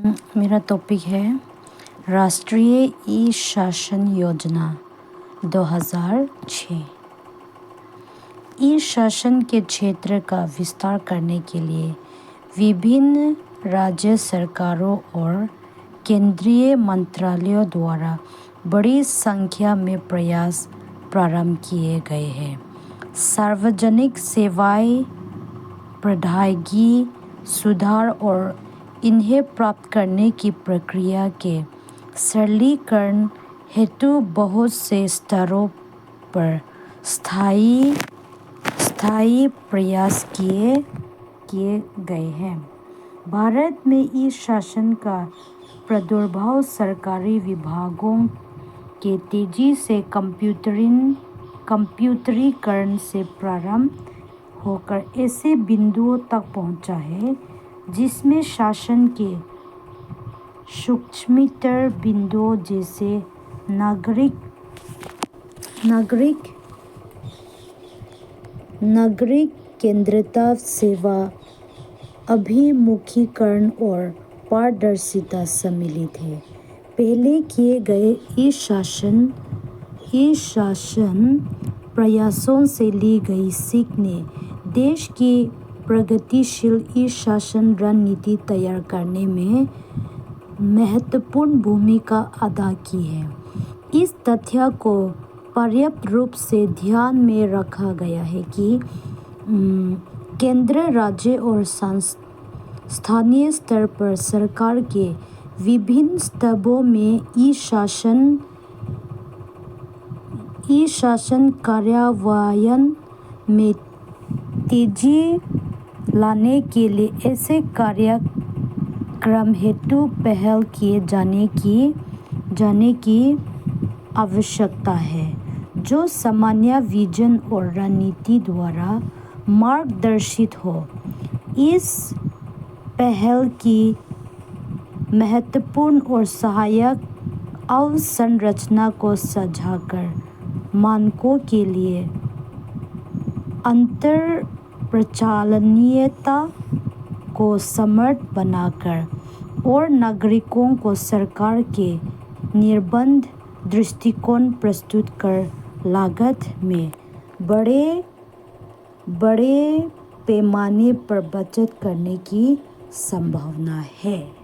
मेरा टॉपिक है राष्ट्रीय ई शासन योजना 2006। ई शासन के क्षेत्र का विस्तार करने के लिए विभिन्न राज्य सरकारों और केंद्रीय मंत्रालयों द्वारा बड़ी संख्या में प्रयास प्रारंभ किए गए हैं। सार्वजनिक सेवाएं, प्रौद्योगिकी सुधार और इन्हें प्राप्त करने की प्रक्रिया के सरलीकरण हेतु बहुत से स्तरों पर स्थायी प्रयास किए गए हैं। भारत में ई शासन का प्रादुर्भाव सरकारी विभागों के तेजी से कंप्यूटरीकरण से प्रारंभ होकर ऐसे बिंदुओं तक पहुंचा है जिसमें शासन के सूक्ष्मतर बिंदुओं जैसे नागरिक केंद्रिता, सेवा अभिमुखीकरण और पारदर्शिता सम्मिलित है। पहले किए गए ई शासन प्रयासों से ली गई सीख ने देश की प्रगतिशील ई शासन रणनीति तैयार करने में महत्वपूर्ण भूमिका अदा की है। इस तथ्य को पर्याप्त रूप से ध्यान में रखा गया है कि केंद्र, राज्य और स्थानीय स्तर पर सरकार के विभिन्न स्तरों में ई शासन कार्यान्वयन में तेजी लाने के लिए ऐसे कार्यक्रम हेतु पहल किए जाने की आवश्यकता है जो सामान्य विजन और रणनीति द्वारा मार्गदर्शित हो। इस पहल की महत्वपूर्ण और सहायक अवसंरचना को सजाकर मानकों के लिए अंतर प्रचालनीयता को समर्थ बनाकर और नागरिकों को सरकार के निर्बाध दृष्टिकोण प्रस्तुत कर लागत में बड़े पैमाने पर बचत करने की संभावना है।